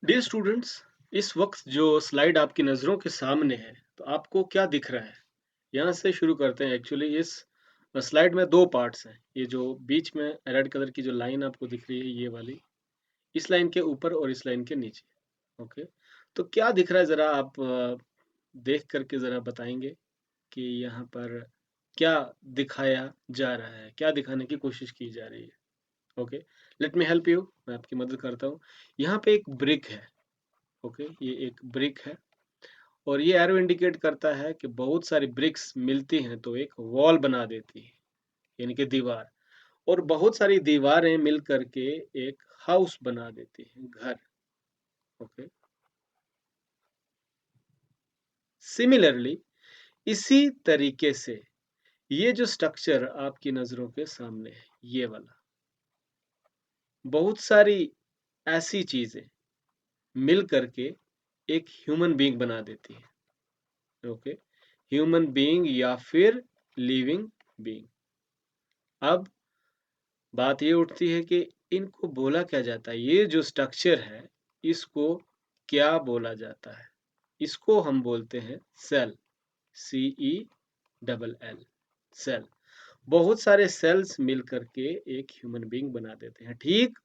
Dear students, इस वक्त जो स्लाइड आपकी नज़रों के सामने है, तो आपको क्या दिख रहा है? यहाँ से शुरू करते हैं। एक्चुअली इस स्लाइड में दो पार्ट्स हैं। ये जो बीच में रेड कलर की जो लाइन आपको दिख रही है, ये वाली, इस लाइन के ऊपर और इस लाइन के नीचे। ओके, तो क्या दिख रहा है, ज़रा आप देख करके ज़रा बताएंगे कि यहाँ पर क्या दिखाया जा रहा है, क्या दिखाने की कोशिश की जा रही है? Okay, let me help you. मैं आपकी मदद करता हूँ। यहाँ पे एक ब्रिक है। ओके, ये एक ब्रिक है और ये एरो इंडिकेट करता है कि बहुत सारी ब्रिक्स मिलती हैं तो एक वॉल बना देती है, यानी कि दीवार। और बहुत सारी दीवारें मिल करके एक हाउस बना देती हैं, घर। ओके, सिमिलरली इसी तरीके से ये जो स्ट्रक्चर आपकी नजरों के सामने है, ये वाला, बहुत सारी ऐसी चीजें मिल करके एक ह्यूमन बीइंग बना देती है। ओके, ह्यूमन बीइंग या फिर लिविंग बीइंग। अब बात ये उठती है कि इनको बोला क्या जाता है? ये जो स्ट्रक्चर है, इसको क्या बोला जाता है? इसको हम बोलते हैं सेल, CELL, सेल। बहुत सारे सेल्स मिल करके एक ह्यूमन बीइंग बना देते हैं। ठीक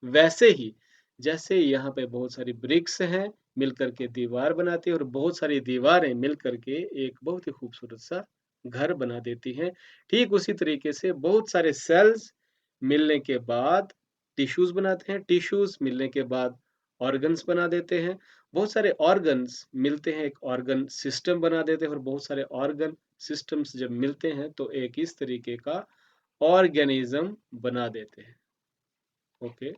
वैसे ही जैसे यहाँ पे बहुत सारी ब्रिक्स हैं, मिल करके दीवार बनाती है और बहुत सारी दीवारें मिल करके एक बहुत ही खूबसूरत सा घर बना देती हैं। ठीक उसी तरीके से बहुत सारे सेल्स मिलने के बाद टिश्यूज़ बनाते हैं, टिश्यूज़ मिलने के बाद ऑर्गन्स बना देते हैं, बहुत सारे ऑर्गन्स मिलते हैं, एक ऑर्गन सिस्टम बना देते हैं और बहुत सारे ऑर्गन सिस्टम्स जब मिलते हैं तो एक इस तरीके का ऑर्गेनिज्म बना देते हैं। ओके,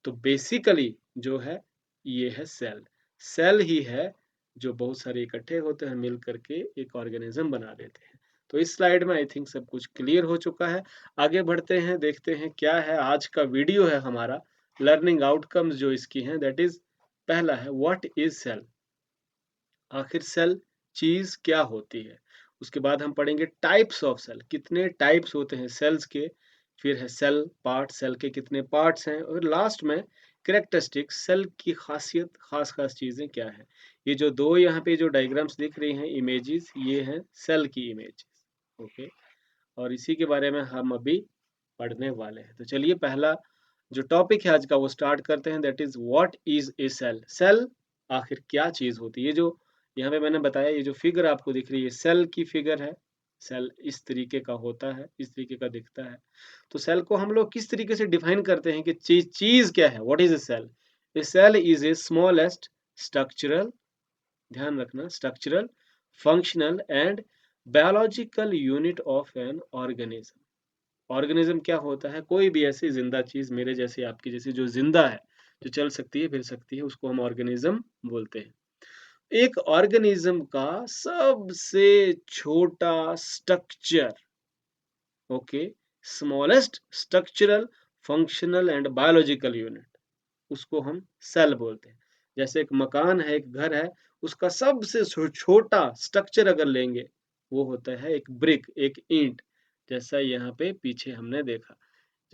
तो बेसिकली जो है ये है सेल। सेल ही है जो बहुत सारे इकट्ठे होते हैं, मिल करके एक ऑर्गेनिज्म बना देते हैं। तो इस स्लाइड में आई थिंक सब कुछ क्लियर हो चुका है। आगे बढ़ते हैं, देखते हैं क्या है आज का वीडियो है हमारा। लर्निंग आउटकम्स जो इसकी हैं, दैट इज पहला है व्हाट इज सेल। आखिर सेल चीज क्या होती है? उसके बाद हम पढ़ेंगे टाइप्स ऑफ सेल, कितने टाइप्स होते हैं सेल्स के। फिर है सेल पार्ट, सेल के कितने पार्ट्स हैं, और लास्ट में कैरेक्टरिस्टिक्स, सेल की खासियत, खास खास चीजें क्या है। ये जो दो यहाँ पे जो डायग्राम्स दिख रही हैं, इमेजेस, ये हैं सेल की इमेजेस। ओके, और इसी के बारे में हम अभी पढ़ने वाले हैं। तो चलिए पहला जो टॉपिक है आज का वो स्टार्ट करते हैं, that is what is a cell. Cell आखिर क्या चीज होती है? ये जो यहाँ पे मैंने बताया, ये जो फिगर आपको दिख रही है, सेल की फिगर है। सेल इस तरीके का होता है, इस तरीके का दिखता है। तो सेल को हम लोग किस तरीके से डिफाइन करते हैं कि चीज चीज क्या है? What is a cell? A cell is a smallest structural, ध्यान रखना, structural, functional and biological unit of an organism. Organism क्या होता है? कोई भी ऐसी जिंदा चीज, मेरे जैसी, आपकी जैसी, जो जिंदा है, जो चल सकती है, फिर सकती है, उसको हम ऑर्गेनिज्म बोलते हैं। एक ऑर्गेनिज्म का सबसे छोटा structure, okay, smallest structural, functional and biological unit, उसको हम सेल बोलते हैं। जैसे एक मकान है, एक घर है, उसका सबसे छोटा स्ट्रक्चर अगर लेंगे, वो होता है एक ब्रिक, एक ईंट। जैसा यहाँ पे पीछे हमने देखा,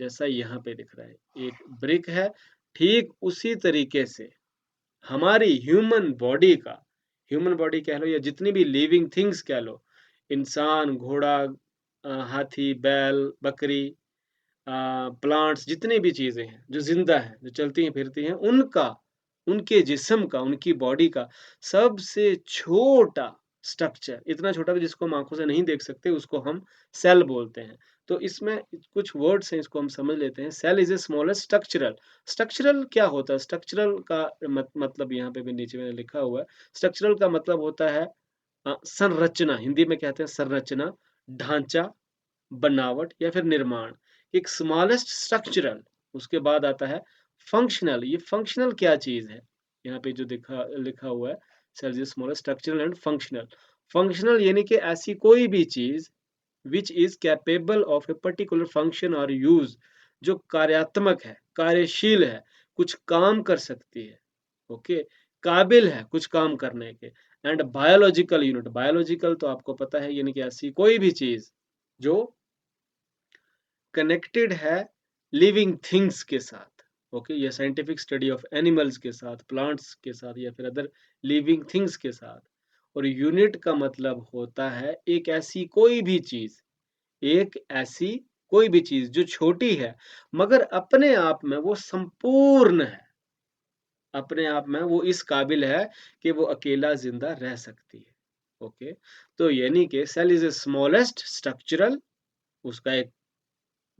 जैसा यहाँ पे दिख रहा है, एक ब्रिक है। ठीक उसी तरीके से हमारी ह्यूमन बॉडी का, ह्यूमन बॉडी कह लो या जितनी भी लिविंग थिंग्स कह लो, इंसान, घोड़ा, हाथी, बैल, बकरी, प्लांट्स, जितनी भी चीजें हैं जो जिंदा हैं, जो चलती हैं फिरती हैं, उनका, उनके जिस्म का, उनकी बॉडी का सबसे छोटा स्ट्रक्चर, इतना छोटा कि जिसको हम आंखों से नहीं देख सकते, उसको हम सेल बोलते हैं। तो इसमें कुछ वर्ड्स हैं, इसको हम समझ लेते हैं। Cell is a smallest structural. Structural क्या होता है? स्ट्रक्चरल का मतलब यहाँ पे भी नीचे में लिखा हुआ है। स्ट्रक्चरल का मतलब होता है संरचना, हिंदी में कहते हैं संरचना, ढांचा, बनावट या फिर निर्माण। एक स्मॉलेस्ट स्ट्रक्चरल, उसके बाद आता है फंक्शनल। ये फंक्शनल क्या चीज है? यहाँ पे जो दिखा लिखा हुआ है, cell is smallest structural and functional. Functional यानी कि ऐसी कोई भी चीज which is capable of a particular function और यूज, जो कार्यात्मक है, कार्यशील है, कुछ काम कर सकती है। ओके, काबिल है कुछ काम करने के। एंड बायोलॉजिकल यूनिट, बायोलॉजिकल तो आपको पता है, यानी कि ऐसी कोई भी चीज जो कनेक्टेड है लिविंग थिंग्स के साथ। ओके, या साइंटिफिक स्टडी ऑफ एनिमल्स के साथ, प्लांट्स के साथ या फिर अदर लिविंग थिंग्स के साथ। और यूनिट का मतलब होता है एक ऐसी कोई भी चीज़, एक ऐसी कोई भी चीज़ जो छोटी है मगर अपने आप में वो संपूर्ण है। अपने आप में वो इस काबिल है कि वो अकेला ज़िंदा रह सकती है। ओके, तो यानी कि cell is the smallest structural, उसका एक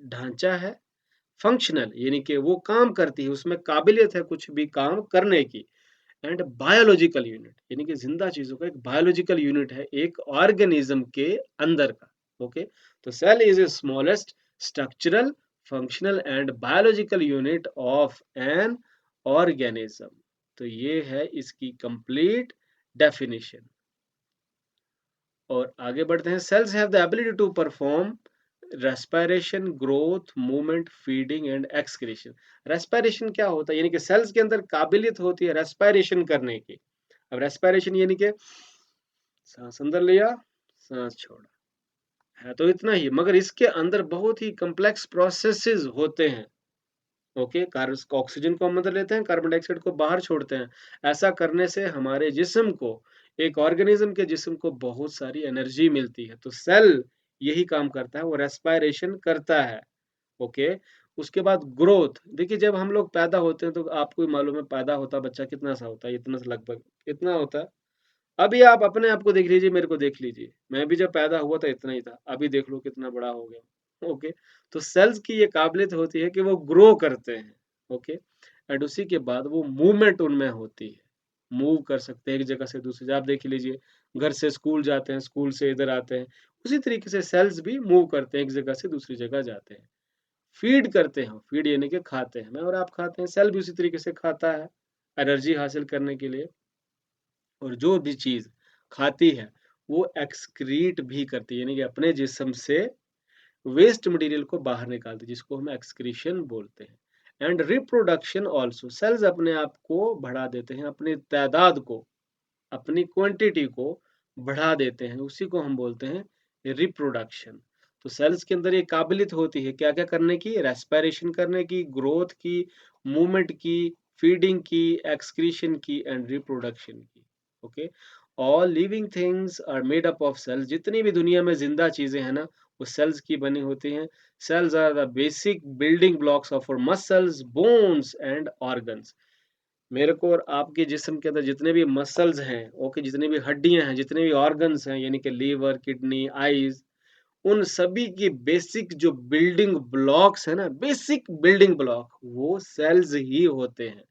ढाँचा है, फंक्शनल यानी कि वो काम करती है, उसमें काबिलियत है कुछ भी काम करने की, एंड बायोलॉजिकल यूनिट यानी कि ज़िंदा चीज़ों का एक बायोलॉजिकल यूनिट है, एक ऑर्गेनिज़्म के अंदर का। ओके, तो cell is the smallest structural, functional and biological unit of an organism. तो ये है इसकी कंप्लीट डेफिनिशन। और आगे बढ़ते हैं। Cells have the ability to perform respiration, growth, movement, feeding and excretion. Respiration क्या होता है? यानी कि सेल्स के अंदर काबिलियत होती है रेस्पिरेशन करने की। अब रेस्पिरेशन यानी कि सांस अंदर लिया, सांस छोड़ा, है तो इतना ही, मगर इसके अंदर बहुत ही कॉम्प्लेक्स प्रोसेसेस होते हैं। ओके, कार्ब ऑक्सीजन को हम अंदर लेते हैं, कार्बन डाइऑक्साइड को बाहर छोड़ते हैं। ऐसा करने से हमारे जिस्म को, एक ऑर्गेनिज्म के जिस्म को बहुत सारी एनर्जी मिलती है। तो सेल यही काम करता है, वो रेस्पिरेशन करता है। ओके, उसके बाद ग्रोथ। देखिए जब हम लोग पैदा होते हैं तो आपको भी मालूम है पैदा होता बच्चा कितना सा होता है, इतना सा लगभग इतना होता है। अभी आप अपने आप को देख लीजिए, मेरे को देख लीजिए। मैं भी जब पैदा हुआ था इतना ही था, अभी देख लो कितना बड़ा हो गया। ओके, तो सेल्स की ये काबिलियत होती है कि वो ग्रो करते हैं। ओके, एंड उसी के बाद वो मूवमेंट उनमें होती है, मूव कर सकते हैं एक जगह से दूसरी जगह। आप देख लीजिए, घर से स्कूल जाते हैं, स्कूल से इधर आते हैं, उसी तरीके से सेल्स भी मूव करते हैं, एक जगह से दूसरी जगह जाते हैं। फीड करते हैं, फीड यानी कि खाते हैं, मैं और आप खाते हैं, सेल भी उसी तरीके से खाता है एनर्जी हासिल करने के लिए। और जो भी चीज़ खाती है, वो एक्सक्रीट भी करती है, यानी कि अपने जिस्म से वेस्ट मटेरियल को बाहर निकालती है, जिसको हम एक्सक्रीशन बोलते हैं। एंड रिप्रोडक्शन आल्सो, सेल्स अपने आप को बढ़ा देते हैं, अपनी तादाद को, अपनी क्वांटिटी को बढ़ा देते हैं, उसी को हम बोलते हैं रिप्रोडक्शन। तो सेल्स के अंदर ये काबिलियत होती है क्या-क्या करने की? रेस्पिरेशन करने की, ग्रोथ की, मूवमेंट की, फीडिंग की, एक्सक्रीशन की एंड रिप्रोडक्शन की। Okay, all living things are made up of cells. जितनी भी दुनिया में जिंदा चीजें हैं ना, वो सेल्स की बनी होती हैं। Cells are the basic building blocks of our muscles, bones and organs. मेरे को और आपके जिस्म के अंदर जितने भी मसल्स हैं, ओके, जितनी भी हड्डियां हैं, जितने भी ऑर्गन्स हैं, यानी कि लीवर, किडनी, आईज, उन सभी की बेसिक जो बिल्डिंग ब्लॉक्स है ना, बेसिक बिल्डिंग ब्लॉक वो सेल्स ही होते हैं।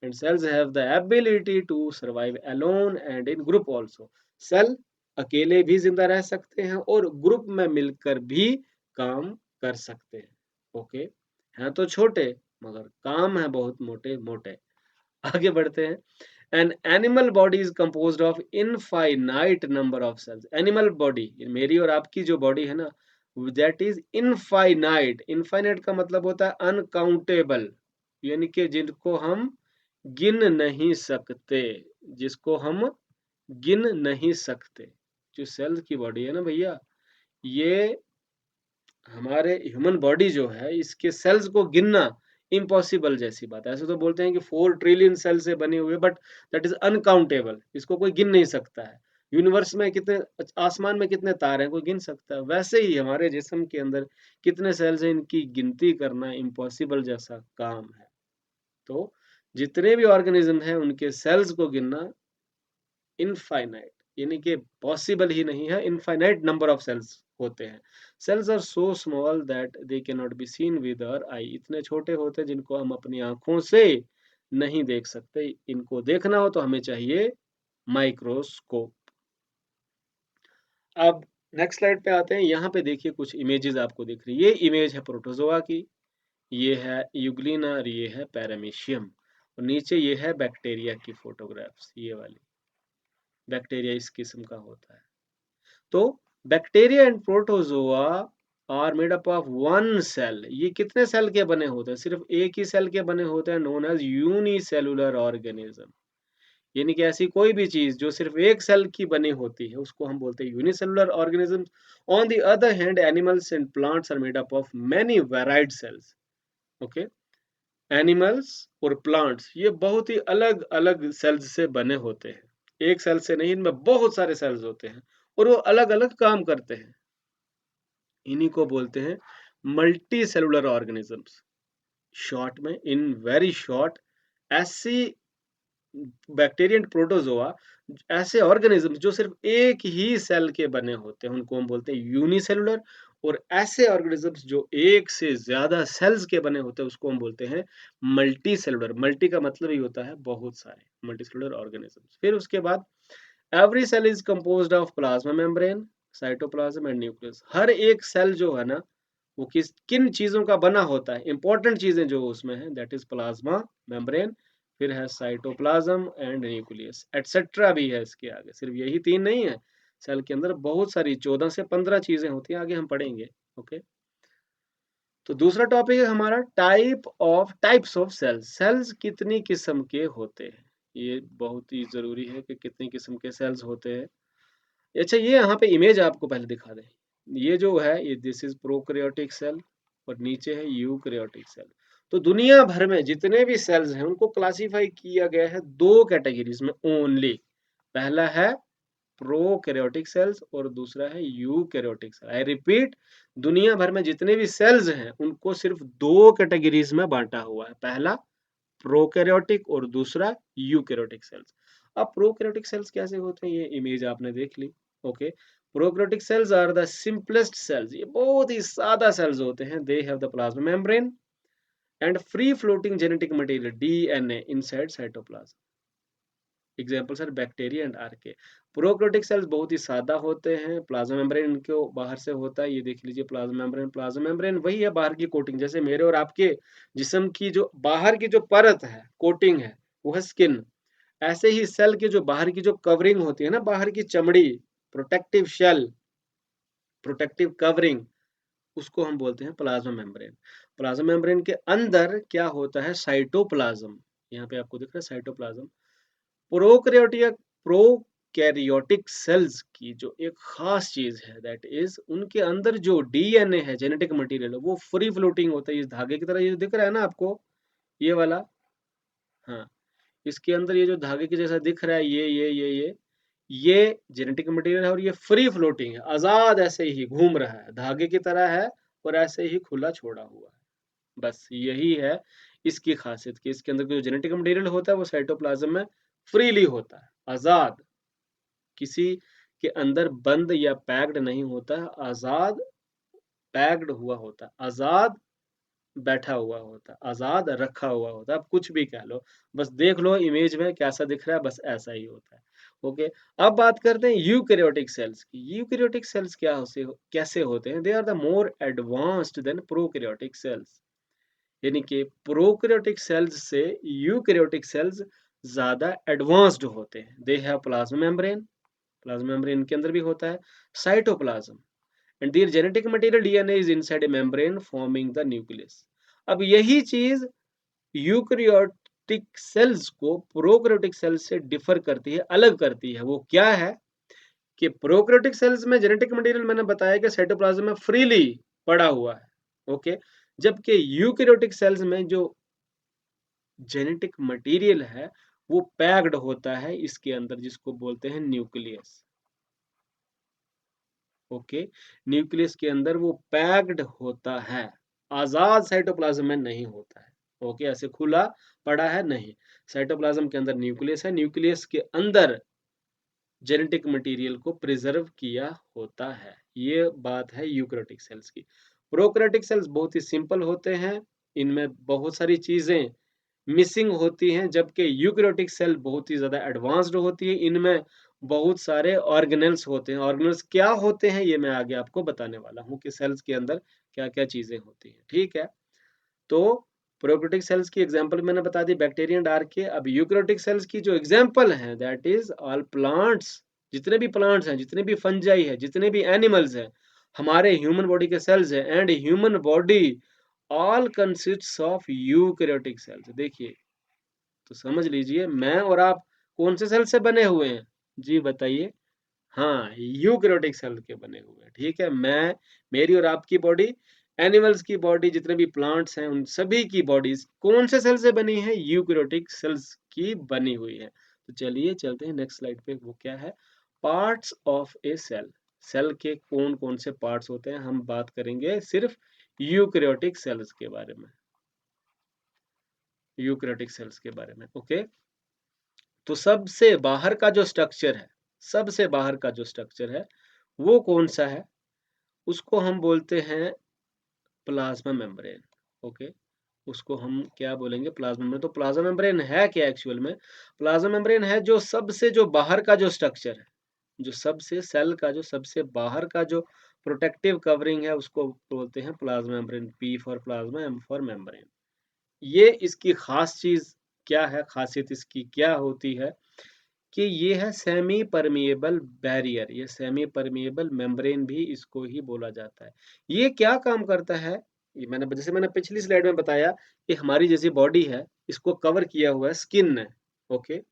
And cells have the ability to survive alone and in group also. Cell अकेले भी जिंदा रह सकते हैं और ग्रुप में मिलकर भी काम कर सकते हैं। ओके, हैं तो छोटे मगर काम है बहुत मोटे मोटे। आगे बढ़ते हैं। An animal body is composed of infinite number of cells. Animal body, मेरी और आपकी जो बॉडी है ना, दैट इज इनफाइनाइट। इनफाइनाइट का मतलब होता है अनकाउंटेबल, यानी कि जिनको हम गिन नहीं सकते, जिसको हम गिन नहीं सकते। जो सेल्स की बॉडी है ना भैया, ये हमारे ह्यूमन बॉडी जो है, इसके सेल्स को गिनना इम्पॉसिबल जैसी बात है। ऐसे तो बोलते हैं कि 4 ट्रिलियन सेल से बने हुए, बट दैट इज अनकाउंटेबल, इसको कोई गिन नहीं सकता है। यूनिवर्स में कितने, आसमान में कितने तारे हैं, कोई गिन सकता है? वैसे ही हमारे जिस्म के अंदर कितने सेल्स हैं, इनकी गिनती करना इम्पॉसिबल जैसा काम है। तो जितने भी ऑर्गेनिज्म हैं, उनके सेल्स को गिनना इनफाइनाइट यानी कि पॉसिबल ही नहीं है, इनफाइनाइट नंबर ऑफ सेल्स होते हैं। Cells are so small that they can not be seen with our eye. इतने छोटे होते हैं जिनको हम अपनी आंखों से नहीं देख सकते। इनको देखना हो तो हमें चाहिए माइक्रोस्कोप। अब नेक्स्ट स्लाइड पे आते हैं। यहाँ पे देखिए कुछ इमेजेस आपको दिख रही है। ये इमेज है प्रोटोजोआ की, ये है यूग्लिना और ये है पैरामीशियम, और नीचे ये है बैक्टीरिया की फोटोग्राफ्स। ये वाली बैक्टीरिया इस किस्म का होता है। तो bacteria and protozoa are made up of one cell. ये कितने सेल के बने होते हैं? सिर्फ एक ही सेल के बने होते हैं, नोन एज यूनिसेलुलर ऑर्गेनिज्म। यानी कि ऐसी कोई भी चीज जो सिर्फ एक सेल की बनी होती है, उसको हम बोलते हैं unicellular organism. On the other hand, animals and plants are made up of many varied cells. Okay, animals और प्लांट्स ये बहुत ही अलग-अलग सेल्स से बने होते हैं। एक सेल से नहीं, इनमें बहुत सारे सेल्स होते हैं और वो अलग-अलग काम करते हैं। इन्हीं को बोलते हैं मल्टी सेलुलर ऑर्गेनिजम्स। शॉर्ट में, इन वेरी शॉर्ट, ऐसी बैक्टीरिया एंड प्रोटोजोआ, ऐसे ऑर्गेनिज्म जो सिर्फ एक ही सेल के बने होते हैं, उनको हम बोलते हैं यूनिसेलुलर। और ऐसे ऑर्गेनिजम्स जो एक से ज्यादा सेल्स के बने होते हैं, उसको हम बोलते हैं मल्टी सेलुलर। मल्टी का मतलब ही होता है बहुत सारे, मल्टी सेलुलर ऑर्गेनिजम्स। फिर उसके बाद every cell is composed of plasma membrane, cytoplasm and nucleus. हर एक सेल जो है ना, वो किन चीजों का बना होता है, इंपॉर्टेंट चीजें जो उसमें है, दैट इज प्लाज्मा मेम्ब्रेन, फिर है साइटोप्लाज्म एंड न्यूक्लियस, एटसेट्रा भी है इसके आगे। सिर्फ यही तीन नहीं है, सेल के अंदर बहुत सारी 14 से 15 चीजें होती हैं, आगे हम पढ़ेंगे। ओके, तो दूसरा टॉपिक है हमारा टाइप्स ऑफ सेल्स। सेल्स कितनी किस्म के होते हैं, ये बहुत ही जरूरी है कि कितनी किस्म के सेल्स होते हैं। अच्छा, ये यहाँ पे इमेज आपको पहले दिखा दें। ये जो है, ये दिस इज प्रोकैरियोटिक सेल और नीचे है यूकैरियोटिक सेल। तो दुनिया भर में जितने भी सेल्स हैं, उनको क्लासिफाई किया गया है दो कैटेगरीज में ओनली। पहला है प्रोकैरियोटिक सेल्स और दूसरा है यूकैरियोटिक सेल। आई रिपीट, दुनिया भर में जितने भी सेल्स हैं, उनको सिर्फ दो कैटेगरीज में बांटा हुआ है। पहला प्रोकैरियोटिक और दूसरा यूकैरियोटिक सेल्स। अब प्रोकैरियोटिक सेल्स कैसे होते हैं, ये इमेज आपने देख ली। Okay, prokaryotic cells are the simplest cells. ये बहुत ही सादा सेल्स होते हैं। They have the plasma membrane and free floating genetic material DNA inside cytoplasm. Examples are bacteria and archaea. Prokaryotic cells बहुत ही सादा होते हैं। प्लाज्मा मेम्ब्रेन इनके बाहर से होता है, ये देख लीजिए प्लाज्मा मेम्ब्रेन। प्लाज्मा मेम्ब्रेन वही है बाहर की कोटिंग, जैसे मेरे और आपके जिस्म की जो बाहर की जो परत है, कोटिंग है, वो है स्किन। ऐसे ही सेल की जो बाहर की जो कवरिंग होती है ना, बाहर की चमड़ी, प्रोटेक्टिव शेल, प्रोटेक्टिव कवरिंग, उसको हम बोलते हैं प्लाज्मा मेम्ब्रेन। प्लाज्मा मेम्ब्रेन के अंदर क्या होता है, साइटोप्लाज्म। यहाँ पे आपको दिख रहा है साइटोप्लाज्म। प्रोकैरियोटिक प्रोकैरियोटिक सेल्स की जो एक खास चीज है, दैट इज उनके अंदर जो डीएनए है, जेनेटिक मटेरियल, वो फ्री फ्लोटिंग होता है। इस धागे की तरह ये दिख रहा है ना आपको, ये वाला, हाँ, इसके अंदर ये जो धागे के जैसा दिख रहा है, ये जेनेटिक मटेरियल है और ये फ्री फ्लोटिंग है, आजाद ऐसे ही घूम रहा है, धागे की तरह है और ऐसे ही खुला छोड़ा हुआ है। बस यही है इसकी खासियत कि इसके अंदर जो जेनेटिक मटेरियल होता है, वो साइटोप्लाज्म में फ्रीली होता है, आजाद, किसी के अंदर बंद या पैक्ड नहीं होता है, आजाद पैक्ड हुआ होता है, आजाद बैठा हुआ होता है, आजाद रखा हुआ होता है। आप कुछ भी कह लो, बस देख लो इमेज में कैसा दिख रहा है, बस ऐसा ही होता है। ओके, अब बात करते हैं यूकैरियोटिक सेल्स की। यूकैरियोटिक सेल्स कैसे होते हैं? They are the more advanced than prokaryotic cells. यानी कि प्रोकैरियोटिक सेल्स से यूकैरियोटिक सेल्स ज्यादा एडवांस्ड होते हैं। They have plasma membrane, plasma membrane के अंदर भी होता है cytoplasm, and their genetic material DNA is inside a membrane forming the nucleus. अब यही चीज यूकैरियोटिक सेल्स को प्रोकैरियोटिक सेल्स से डिफर करती है, अलग करती है। वो क्या है कि प्रोकैरियोटिक सेल्स में जेनेटिक मटेरियल मैंने बताया कि साइटोप्लाज्म में फ्रीली पड़ा हुआ है। ओके, जबकि यूकैरियोटिक सेल्स में जो जेनेटिक मटेरियल है, वो पैक्ड होता है इसके अंदर, जिसको बोलते हैं न्यूक्लियस। ओके, न्यूक्लियस के अंदर वो पैक्ड होता है, आजाद साइटोप्लाज्म में नहीं होता है। ओके, ऐसे खुला पड़ा है नहीं, साइटोप्लाज्म के अंदर न्यूक्लियस है, न्यूक्लियस के अंदर जेनेटिक मटेरियल को प्रिजर्व किया होता है। ये बात है यूकैरियोटिक सेल्स की। प्रोकैरियोटिक सेल्स बहुत ही सिंपल होते हैं, इनमें बहुत सारी चीजें मिसिंग होती हैं, जबकि यूकैरियोटिक सेल बहुत ही ज्यादा एडवांस्ड होती है। इनमें बहुत सारे ऑर्गेनेल्स होते हैं। ऑर्गेनेल्स क्या होते हैं, ये मैं आगे आपको बताने वाला हूँ कि सेल्स के अंदर क्या क्या चीजें होती हैं। ठीक है, तो प्रोकैरियोटिक सेल्स की एग्जांपल मैंने बता दी, बैक्टीरिया एंड आर्के। अब यूकैरियोटिक सेल्स की जो एग्जांपल है, दैट इज ऑल प्लांट्स। जितने भी प्लांट्स हैं, जितने भी फंजाई है, जितने भी एनिमल्स हैं, हमारे ह्यूमन बॉडी के सेल्स हैं, and human body all consists of eukaryotic cells. देखिए, तो समझ लीजिए मैं और आप कौन से सेल से बने हुए हैं? जी बताइए। हाँ, यूकैरियोटिक सेल के बने हुए हैं। ठीक है, मैं, मेरी और आपकी बॉडी एनिमल्स की बॉडी, जितने भी प्लांट्स हैं, उन सभी की बॉडीज कौन से सेल से बनी है? यूकैरियोटिक सेल्स की बनी हुई है। तो चलिए चलते हैं नेक्स्ट स्लाइड पे। वो क्या है? Parts of a cell. Cell के कौन कौन से पार्ट्स होते हैं? हम बात करेंगे सिर्फ यूकैरियोटिक सेल्स के बारे में, यूकैरियोटिक सेल्स के बारे में। ओके, तो सबसे बाहर का जो स्ट्रक्चर है, सबसे बाहर का जो स्ट्रक्चर है वो कौन सा है? उसको हम बोलते हैं प्लाज्मा मेम्ब्रेन। ओके, उसको हम क्या बोलेंगे? Plasma membrane. तो प्लाज्मा मेम्ब्रेन है क्या एक्चुअल में? प्लाज्मा मेम्ब्रेन है जो सबसे, जो बाहर का जो स्ट्रक्चर है, जो सबसे सेल का जो सबसे बाहर का जो प्रोटेक्टिव कवरिंग है, उसको बोलते हैं plasma membrane. P for plasma, M for membrane. ये इसकी खास चीज क्या है? खासियत इसकी क्या होती है कि ये है सेमी परमिएबल बैरियर। ये सेमी परमिएबल मेम्ब्रेन भी इसको ही बोला जाता है। ये क्या काम करता है? ये मैंने, जैसे मैंने पिछली स्लाइड में बताया कि हमारी जैसी बॉडी है, इसको कवर किया हुआ है स्किन ने। ओके,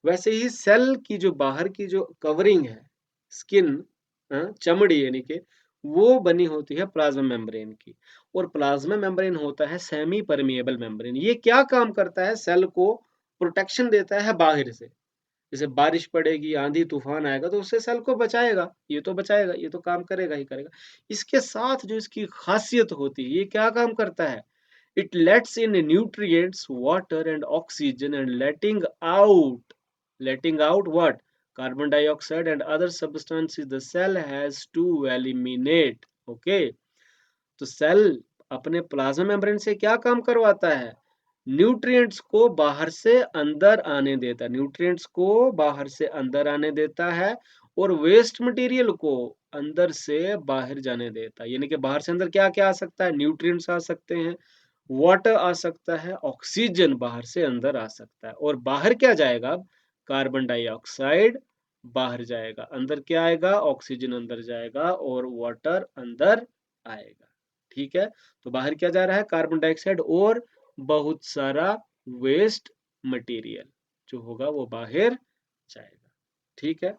वैसे ही सेल की जो बाहर की जो कवरिंग है, स्किन, चमड़ी यानी कि, वो बनी होती है प्लाज्मा मेम्ब्रेन की। और प्लाज्मा मेम्ब्रेन होता है सेमी परमिएबल मेम्ब्रेन। ये क्या काम करता है? सेल को प्रोटेक्शन देता है बाहर से। जैसे बारिश पड़ेगी, आंधी तूफान आएगा, तो उससे सेल को बचाएगा। ये तो बचाएगा, ये तो काम करेगा ही करेगा। इसके साथ जो इसकी खासियत होती है, ये क्या काम करता है? It let's in nutrients, water and oxygen, and letting out what? Carbon dioxide and other substances the cell has to eliminate. Okay, तो सेल अपने प्लाज्मा मेम्ब्रेन से क्या काम करवाता है? न्यूट्रिएंट्स को बाहर से अंदर आने देता है, न्यूट्रिएंट्स को बाहर से अंदर आने देता है, और वेस्ट मटेरियल को अंदर से बाहर जाने देता है। यानी कि बाहर से अंदर क्या क्या आ सकता है? न्यूट्रिएंट्स आ सकते हैं, वाटर आ सकता है, ऑक्सीजन बाहर से अंदर आ सकता है। और बाहर क्या जाएगा अब? कार्बन डाइऑक्साइड बाहर जाएगा, अंदर क्या आएगा? ऑक्सीजन अंदर जाएगा और वाटर अंदर आएगा। ठीक है, तो बाहर क्या जा रहा है? कार्बन डाइऑक्साइड और बहुत सारा वेस्ट मटेरियल जो होगा वो बाहर जाएगा। ठीक है,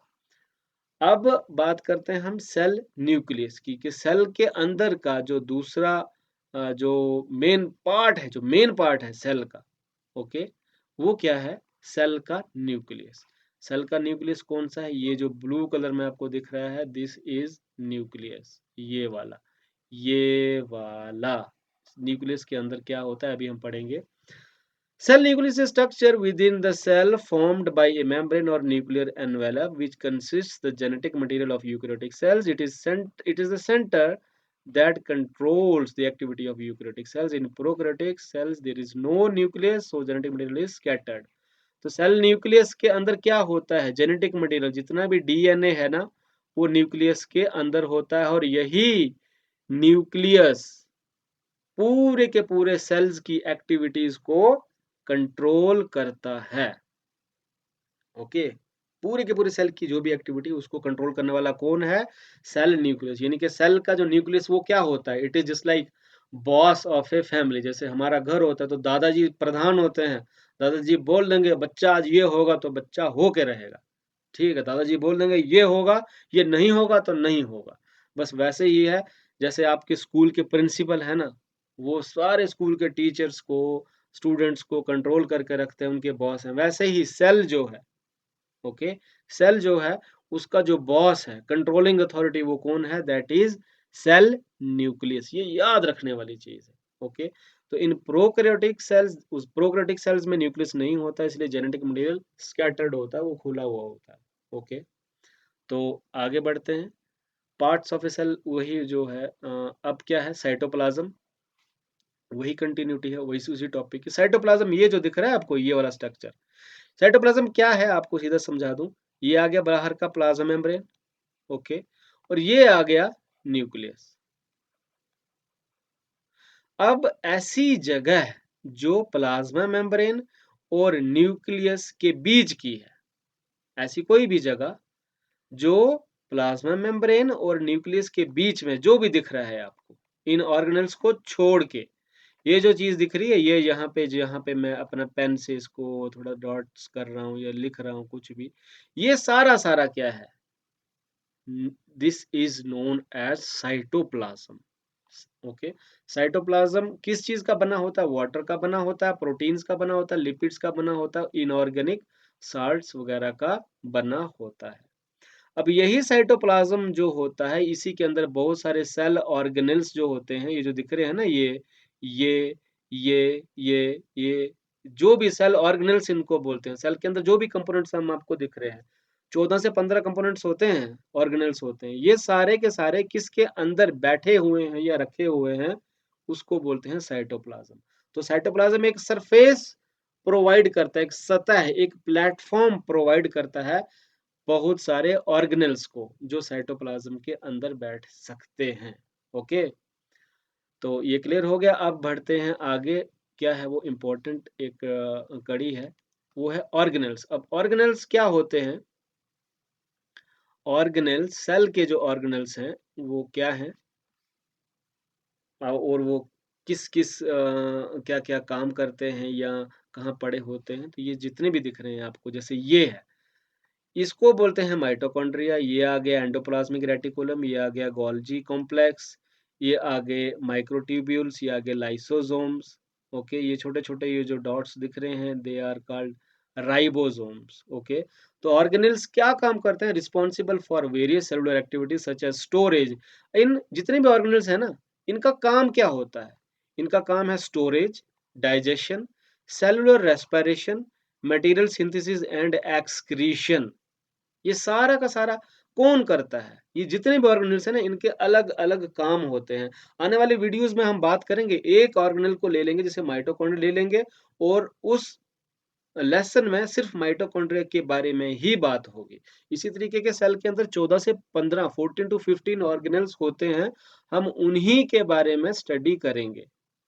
अब बात करते हैं हम सेल न्यूक्लियस की, कि सेल के अंदर का जो दूसरा जो मेन पार्ट है, जो मेन पार्ट है सेल का, ओके, वो क्या है? सेल का न्यूक्लियस। सेल का न्यूक्लियस कौन सा है? ये जो ब्लू कलर में आपको दिख रहा है, दिस इज न्यूक्लियस। ये वाला न्यूक्लियस के अंदर क्या होता है अभी हम पढ़ेंगे। Cell nucleus is structure within the cell formed by a membrane or nuclear envelope which consists the genetic material of eukaryotic cells. It is the center that controls the activity of eukaryotic cells. In prokaryotic cells there is no nucleus, so genetic material is scattered. तो cell nucleus के अंदर क्या होता है? Genetic material, जितना भी DNA है ना, वो न्यूक्लियस के अंदर होता है, और यही न्यूक्लियस पूरे के पूरे सेल्स की एक्टिविटीज को कंट्रोल करता है। ओके, पूरे के पूरे सेल की जो भी एक्टिविटी उसको कंट्रोल करने वाला कौन है? Cell nucleus. यानी कि सेल का जो न्यूक्लियस वो क्या होता है? It is just like boss of a family. जैसे हमारा घर होता है तो दादाजी प्रधान होते हैं। दादाजी बोल देंगे बच्चा आज ये होगा तो बच्चा हो के रहेगा। ठीक है, दादाजी बोल देंगे ये होगा, ये नहीं होगा तो नहीं होगा। बस वैसे ही है, जैसे आपके स्कूल के प्रिंसिपल है ना, वो सारे स्कूल के टीचर्स को, स्टूडेंट्स को कंट्रोल करके रखते हैं, उनके बॉस हैं। वैसे ही सेल जो है, ओके, सेल जो है उसका जो बॉस है, कंट्रोलिंग अथॉरिटी, वो कौन है? That is cell nucleus. ये याद रखने वाली चीज है। ओके, तो इन प्रोकैरियोटिक सेल्स, उस प्रोकैरियोटिक सेल्स में न्यूक्लियस नहीं होता, इसलिए जेनेटिक मटेरियल स्कैटर्ड होता है, वो खुला हुआ होता है। ओके, तो आगे बढ़ते हैं। पार्ट्स ऑफ ए सेल वही जो है, अब क्या है? साइटोप्लाज्म। वही कंटिन्यूटी है, वही उसी टॉपिक की। साइटोप्लाज्म ये जो दिख रहा है आपको, ये वाला स्ट्रक्चर, साइटोप्लाज्म क्या है आपको सीधा समझा दूं। ये आ गया बाहर का प्लाज्मा मेम्ब्रेन, ओके, और ये आ गया न्यूक्लियस। अब ऐसी जगह जो प्लाज्मा मेम्ब्रेन और न्यूक्लियस के बीच की है, ऐसी कोई भी जगह जो प्लाज्मा मेम्ब्रेन और न्यूक्लियस के बीच में जो भी दिख रहा है आपको, इन ऑर्गेनेल्स को छोड़ के, ये जो चीज दिख रही है, ये यहाँ पे मैं अपना पेन से इसको थोड़ा डॉट्स कर रहा हूँ या लिख रहा हूँ कुछ भी, ये सारा सारा क्या है? This is known as cytoplasm. Okay. Cytoplasm किस चीज का बना होता है? वाटर का बना होता है, प्रोटीन्स का बना होता है, लिपिड्स का बना होता है, इनऑर्गेनिक साल्ट्स वगैरह का बना होता है। अब यही साइटोप्लाज्म जो होता है, इसी के अंदर बहुत सारे सेल ऑर्गेनेल्स जो होते हैं, ये जो दिख रहे हैं ना, ये, ये जो भी सेल ऑर्गेनेल्स इनको बोलते हैं। सेल के अंदर जो भी कंपोनेंट्स हम आपको दिख रहे हैं, 14 से 15 कंपोनेंट्स होते हैं, ऑर्गेनेल्स होते हैं। ये सारे के सारे किसके अंदर बैठे हुए हैं या रखे हुए हैं, उसको बोलते हैं साइटोप्लाज्म। तो साइटोप्लाज्म एक सरफेस प्रोवाइड करता है, एक सतह, एक प्लेटफॉर्म प्रोवाइड करता है बहुत सारे ऑर्गेनेल्स को, जो साइटोप्लाज्म के अंदर बैठ सकते हैं। ओके, तो ये क्लियर हो गया। अब बढ़ते हैं आगे। क्या है वो इम्पोर्टेंट एक कड़ी है, वो है ऑर्गेनेल्स। अब ऑर्गेनेल्स क्या होते हैं? ऑर्गेनेल्स, सेल के जो ऑर्गेनेल्स हैं वो क्या हैं, और वो किस किस क्या क्या काम करते हैं या कहाँ पड़े होते हैं? तो ये जितने भी दिख रहे हैं आपको, जैसे ये है, इसको बोलते हैं माइटोकॉन्ड्रिया। ये आ गया एंडोप्लाज्मिक रेटिकुलम, ये आ गया गोल्जी कॉम्प्लेक्स, ये आ गए माइक्रोट्यूब्यूल्स, ये आ गए लाइसोसोम्स। ओके, ये छोटे-छोटे ये जो डॉट्स दिख रहे हैं, they are called ribosomes. Okay, तो ऑर्गेनेल्स क्या काम करते हैं? Responsible for various cellular activities such as storage. इन जितने भी ऑर्गेनेल्स हैं ना, इनका काम क्या होता है? इनका काम है storage, digestion, cellular respiration, material synthesis and excretion. ये सारा का सारा कौन करता है? ये जितने भी ऑर्गेनेल्स हैं ना, इनके अलग-अलग काम होते हैं। आने वाली वीडियोज़ में हम बात करेंगे, एक ऑर्गेनेल को ले लेंगे, जैसे माइटोकॉन्ड्रिया ले लेंगे, और उस लेसन में सिर्फ माइटोकॉन्ड्रिया के बारे में ही बात होगी। इसी तरीके के सेल के अंदर 14 से 15, 14 टू 15 ऑर्गेनेल्स होते हैं। हम उन्हीं के बारे में स्टडी करेंगे।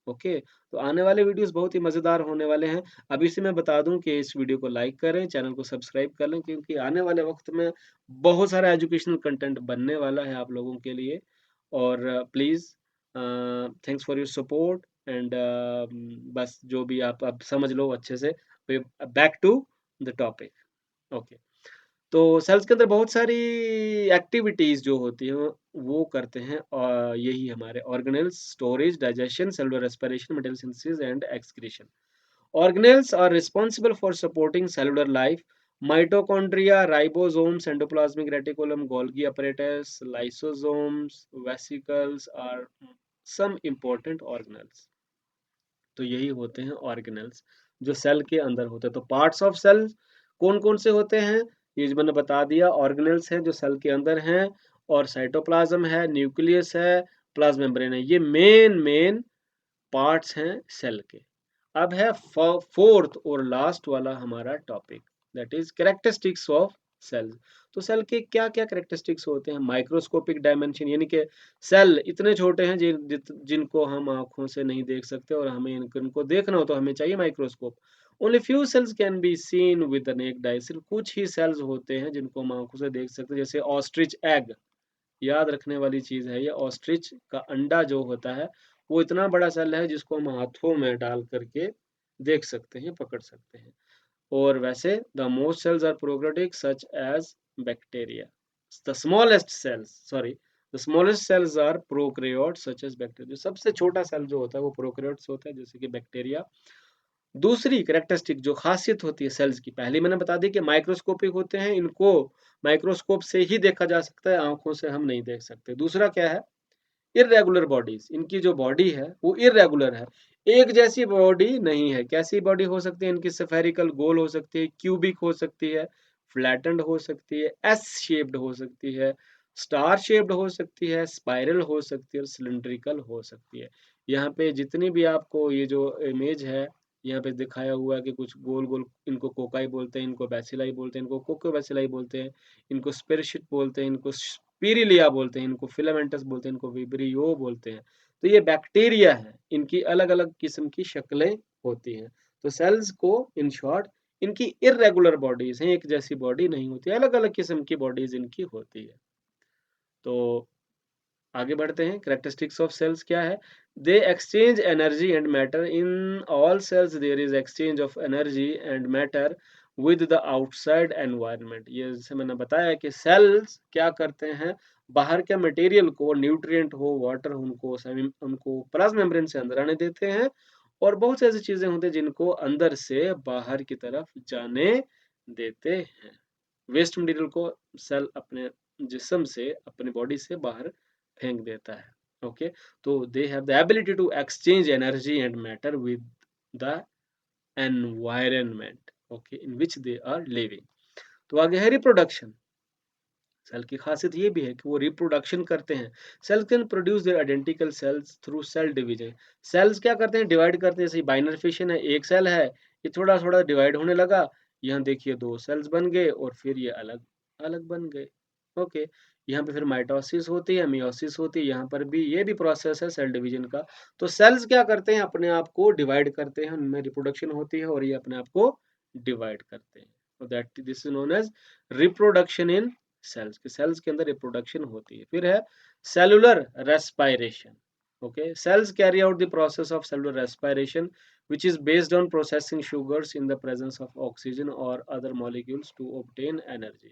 ओके, तो आने वाले वीडियोस बहुत ही मज़ेदार होने वाले हैं। अभी से मैं बता दूं कि इस वीडियो को लाइक करें, चैनल को सब्सक्राइब कर लें, क्योंकि आने वाले वक्त में बहुत सारा एजुकेशनल कंटेंट बनने वाला है आप लोगों के लिए। और please, thanks for your support and बस जो भी आप समझ लो अच्छे से। Back to the topic. Okay, तो सेल्स के अंदर बहुत सारी एक्टिविटीज जो होती हैं वो करते हैं, और यही हमारे organelles: storage, digestion, cellular respiration, material synthesis and excretion. Organelles are responsible for supporting cellular life. Mitochondria, ribosomes, endoplasmic reticulum, Golgi apparatus, lysosomes, vesicles are some important organelles. तो यही होते हैं ऑर्गेनेल्स, जो सेल के अंदर होते हैं। तो पार्ट्स ऑफ सेल कौन-कौन से होते हैं? ये जो मैंने बता दिया, ऑर्गेनेल्स हैं जो सेल के अंदर हैं, और साइटोप्लाज्म है, न्यूक्लियस है, प्लाज्मा मेम्ब्रेन है। ये मेन पार्ट्स हैं सेल के। अब है फोर्थ और लास्ट वाला हमारा topic, that is characteristics of cells. तो सेल के क्या क्या कैरेक्टरिस्टिक्स होते हैं? माइक्रोस्कोपिक डायमेंशन, यानी कि सेल इतने छोटे हैं जिनको हम आंखों से नहीं देख सकते, और हमें इनको देखना हो तो हमें चाहिए microscope. Only few cells can be seen with the necked आई। सिर्फ कुछ ही सेल्स होते हैं जिनको हम आंखों से देख सकते हैं, जैसे ऑस्ट्रिच एग। याद रखने वाली चीज है ये, ऑस्ट्रिच का अंडा जो होता है, वो इतना बड़ा सेल है जिसको हम हाथों में डाल करके देख सकते हैं, पकड़ सकते हैं। और वैसे the most cells are prokaryotic such as bacteria. The smallest cells, sorry, the smallest cells are prokaryotes such as bacteria. जो सबसे छोटा सेल जो होता है वो प्रोकैरियोट्स होता है, जैसे कि बैक्टीरिया। दूसरी कैरेक्टरिस्टिक जो खासियत होती है सेल्स की, पहले मैंने बता दी कि माइक्रोस्कोपिक होते हैं, इनको माइक्रोस्कोप से ही देखा जा सकता है, आंखों से हम नहीं देख सकते। दूसरा क्या है? Irregular bodies. इनकी जो बॉडी है वो इर्रेगुलर है, एक जैसी बॉडी नहीं है। कैसी बॉडी हो सकती है इनकी? स्फेरिकल, गोल हो सकती है, क्यूबिक हो सकती है, फ्लैटेंड हो सकती है, एस शेप्ड हो सकती है, स्टार शेप्ड हो सकती है, स्पाइरल हो सकती है, और सिलिंड्रिकल हो सकती है। यहाँ पे जितनी भी आपको ये जो इमेज है, यहाँ पे दिखाया हुआ है कि कुछ गोल गोल, इनको कोकाई बोलते हैं, इनको बैसिलाई बोलते हैं, इनको कोको बैसिलाई बोलते हैं, इनको स्पिरशिट बोलते हैं, इनको स्पिरिलिया बोलते हैं, इनको फिलामेंटस बोलते हैं, इनको विब्रियो बोलते हैं। तो ये बैक्टीरिया है, इनकी अलग-अलग किस्म की शक्लें होती हैं। तो सेल्स को इन शॉर्ट, इनकी इर्रेगुलर बॉडीज हैं, एक जैसी बॉडी नहीं होती, अलग-अलग किस्म की बॉडीज इनकी होती है। तो आगे बढ़ते हैं। कैरेक्टरिस्टिक्स ऑफ सेल्स क्या है? They exchange energy and matter. In all cells there is exchange of energy and matter, with the outside environment. ये जैसे मैंने बताया कि सेल्स क्या करते हैं, बाहर के मटेरियल को, न्यूट्रिएंट हो, वाटर हो, उनको प्लाज्मा मेम्ब्रेन से अंदर आने देते हैं, और बहुत सी ऐसी चीजें होती हैं जिनको अंदर से बाहर की तरफ जाने देते हैं। वेस्ट मटेरियल को सेल अपने जिस्म से, अपने बॉडी से बाहर फेंक देता है। ओके, तो they have the ability to exchange energy and matter with the environment, okay, in which they are living. तो आगे है रिप्रोडक्शन। सेल की खासियत ये भी है कि वो रिप्रोडक्शन करते हैं। Cell can produce their identical cells through cell division. Cells क्या करते हैं, डिवाइड करते हैं। जैसे बाइनरी फिशन है, एक सेल है, ये थोड़ा थोड़ा डिवाइड होने लगा, यहाँ देखिए दो सेल्स बन गए और फिर ये अलग अलग बन गए। ओके, यहाँ पे फिर माइटोसिस होती है, मियोसिस होती है, यहाँ पर भी ये भी प्रोसेस है सेल डिवीजन का। तो सेल्स क्या करते हैं, अपने आप को डिवाइड करते हैं, उनमें रिप्रोडक्शन होती है और ये अपने आप को डिवाइड करते हैं। That this is known as reproduction in cells. के सेल्स के अंदर रिप्रोडक्शन होती है। फिर है cellular respiration. Okay, cells carry out the process of cellular respiration which is based on processing sugars in the presence of oxygen or other molecules to obtain energy।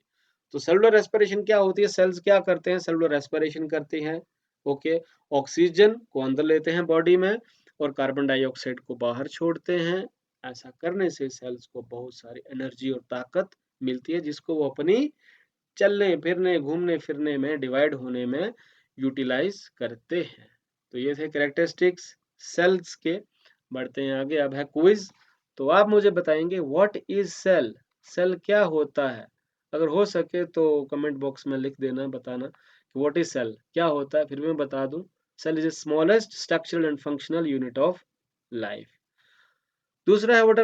तो cellular respiration क्या होती है, sales क्या करते हैं, cellular respiration करती हैं। Okay, oxygen को अंदर लेते हैं बॉडी में और कार्बन डाइऑक्साइड को बाहर छोड़ते हैं। ऐसा करने से सेल्स को बहुत सारी एनर्जी और ताकत मिलती है, जिसको वो अपनी चलने फिरने, घूमने फिरने में, डिवाइड होने में यूटिलाइज करते हैं। तो ये थे कैरेक्टरिस्टिक्स सेल्स के। बढ़ते हैं आगे, अब है क्विज। तो आप मुझे बताएंगे व्हाट इज सेल, सेल क्या होता है। अगर हो सके तो कमेंट बॉक्स में लिख देना, बताना कि व्हाट इज सेल क्या होता है, फिर मैं बता दूं। Cell is the smallest structural and functional unit of life. दूसरा है what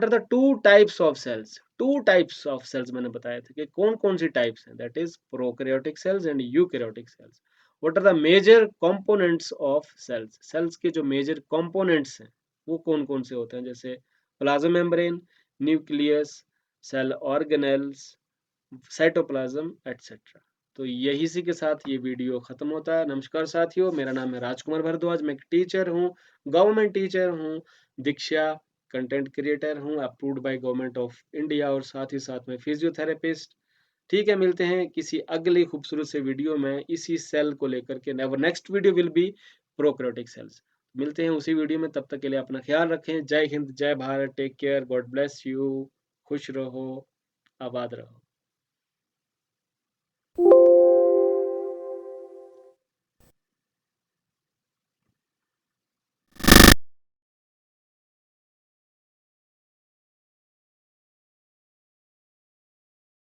are the two types of cells. Two types of cells मैंने बताए थे कि कौन कौन सी टाइप्स हैं, that is prokaryotic cells and eukaryotic cells. What are the major components of cells, cells के जो मेजर कंपोनेंट्स हैं वो कौन कौन से होते हैं, जैसे plasma membrane, nucleus, cell organelles, cytoplasm etcetera. तो यही सी के साथ ये वीडियो खत्म होता है। नमस्कार साथियों, मेरा नाम है राजकुमार भारद्वाज, मैं एक टीचर हूँ, गवर्नमेंट टीचर हूँ, दीक्षा कंटेंट क्रिएटर हूँ, approved by government of India, और साथ ही साथ में फिजियोथेरेपिस्ट। ठीक है, मिलते हैं किसी अगली खूबसूरत से वीडियो में इसी सेल को लेकर के। Next video will be prokaryotic cells. मिलते हैं उसी वीडियो में, तब तक के लिए अपना ख्याल रखें। जय हिंद, जय Bharat, take care, God bless you, खुश रहो, आबाद रहो।